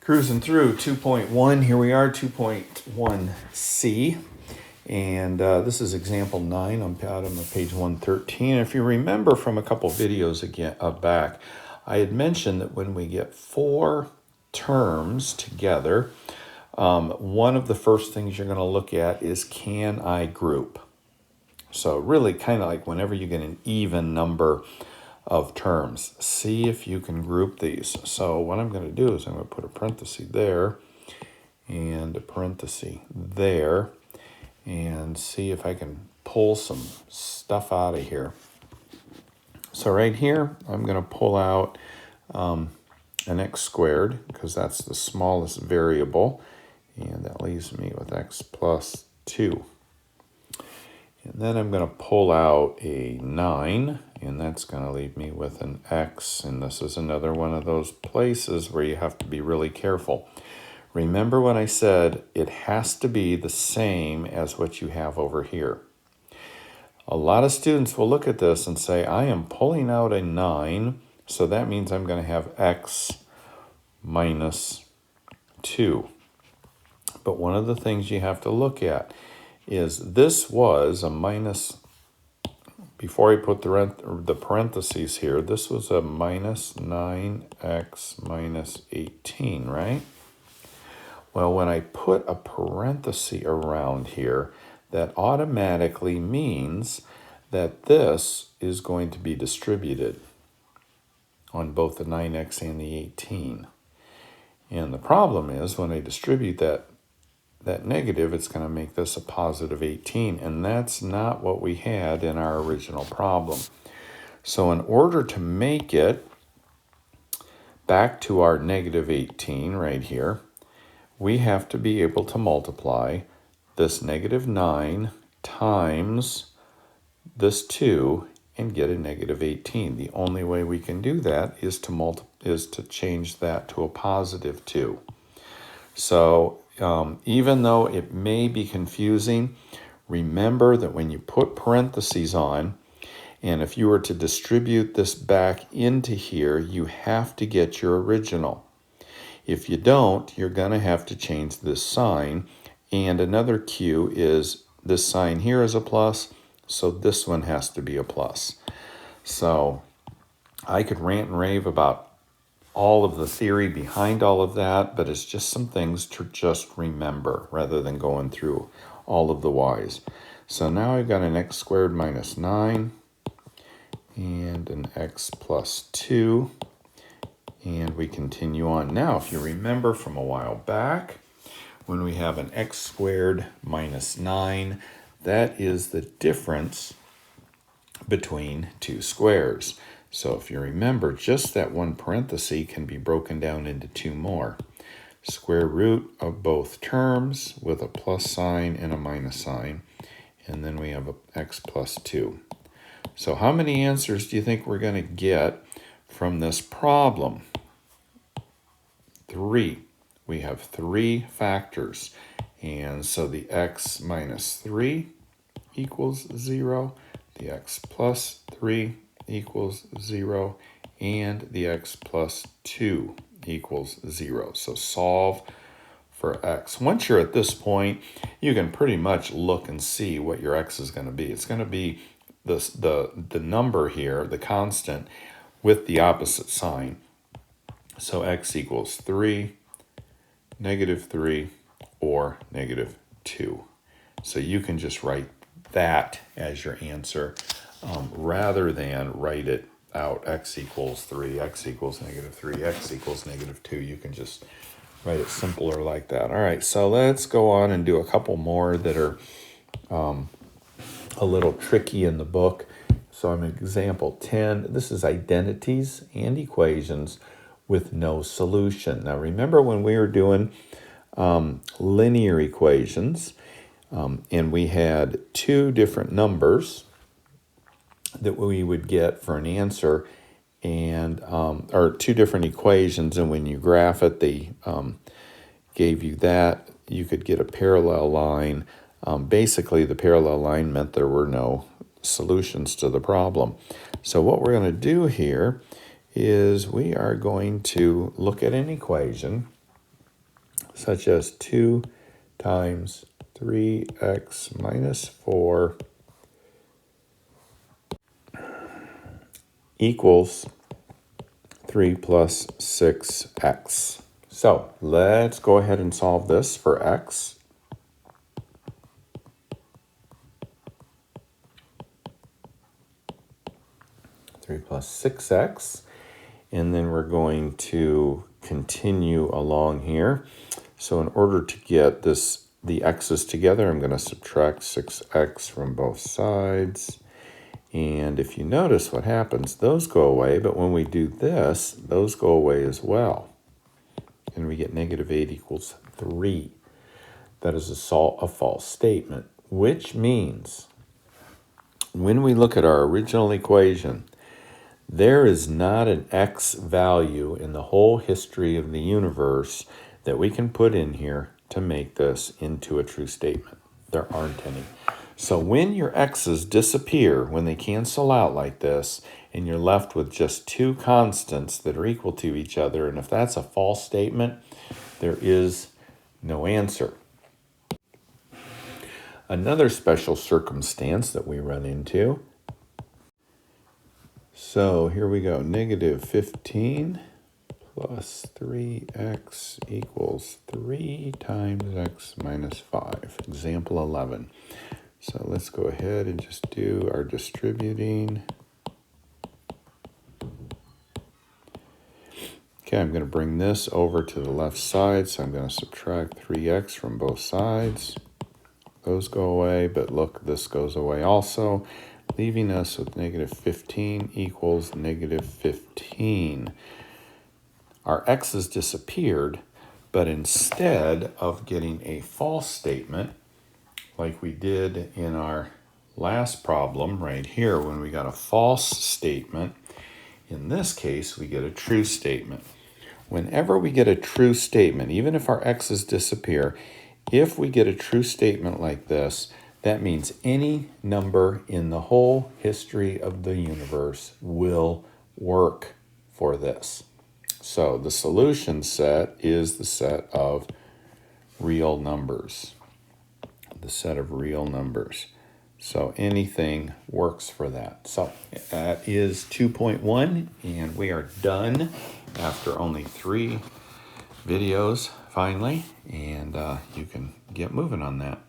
Cruising through 2.1, here we are, 2.1c, and this is example 9 on bottom of page 113. If you remember from a couple videos back, I had mentioned that when we get 4 terms together, one of the first things you're going to look at is, can I group? So really kind of like whenever you get an even number of terms, see if you can group these. So what I'm going to do is I'm going to put a parenthesis there and a parenthesis there and see if I can pull some stuff out of here. So right here, I'm going to pull out an x squared because that's the smallest variable, and that leaves me with x plus 2. And then I'm going to pull out a 9, and that's going to leave me with an x. And this is another one of those places where you have to be really careful. Remember when I said it has to be the same as what you have over here. A lot of students will look at this and say, I am pulling out a 9, so that means I'm going to have x minus 2. But one of the things you have to look at is this was a minus, before I put the parentheses here, this was a minus 9x minus 18, right? Well, when I put a parenthesis around here, that automatically means that this is going to be distributed on both the 9x and the 18. And the problem is when I distribute that negative, it's going to make this a positive 18, and that's not what we had in our original problem. So in order to make it back to our negative 18 right here, we have to be able to multiply this negative 9 times this 2 and get a negative 18. The only way we can do that is to change that to a positive 2. So even though it may be confusing, remember that when you put parentheses on, and if you were to distribute this back into here, you have to get your original. If you don't, you're going to have to change this sign. And another cue is this sign here is a plus, so this one has to be a plus. So I could rant and rave about all of the theory behind all of that, but it's just some things to just remember rather than going through all of the y's. So now I've got an x squared minus 9 and an x plus 2, and we continue on. Now, if you remember from a while back, when we have an x squared minus 9, that is the difference between two squares. So if you remember, just that one parenthesis can be broken down into 2 more. Square root of both terms with a plus sign and a minus sign. And then we have a x plus 2. So how many answers do you think we're going to get from this problem? 3. We have 3 factors. And so the x minus 3 equals 0. The x plus 3 equals 0, and the x plus 2 equals 0. So solve for x. Once you're at this point, you can pretty much look and see what your x is going to be. It's going to be the number here, the constant, with the opposite sign. So x equals 3, negative 3, or negative 2. So you can just write that as your answer. Rather than write it out, x equals 3, x equals negative 3, x equals negative 2. You can just write it simpler like that. All right, so let's go on and do a couple more that are a little tricky in the book. So I'm example 10. This is identities and equations with no solution. Now remember when we were doing linear equations, and we had 2 different numbers that we would get for an answer, and or 2 different equations, and when you graph it, they gave you that. You could get a parallel line. Basically, the parallel line meant there were no solutions to the problem. So what we're going to do here is we are going to look at an equation such as 2 times 3x minus 4 equals 3 plus 6x. So let's go ahead and solve this for x. Three plus 6x. And then we're going to continue along here. So in order to get the x's together, I'm going to subtract 6x from both sides. And if you notice what happens, those go away. But when we do this, those go away as well. And we get negative 8 equals 3. That is a false statement, which means when we look at our original equation, there is not an x value in the whole history of the universe that we can put in here to make this into a true statement. There aren't any. So when your x's disappear, when they cancel out like this, and you're left with just two constants that are equal to each other, and if that's a false statement, there is no answer. Another special circumstance that we run into. So here we go, negative 15 plus 3x equals 3 times x minus 5, example 11. So let's go ahead and just do our distributing. Okay, I'm going to bring this over to the left side, so I'm going to subtract 3x from both sides. Those go away, but look, this goes away also, leaving us with negative 15 equals negative 15. Our x's disappeared, but instead of getting a false statement, like we did in our last problem right here, when we got a false statement, in this case, we get a true statement. Whenever we get a true statement, even if our x's disappear, if we get a true statement like this, that means any number in the whole history of the universe will work for this. So the solution set is the set of real numbers. The set of real numbers. So anything works for that. So that is 2.1, and we are done after only 3 videos finally, and you can get moving on that.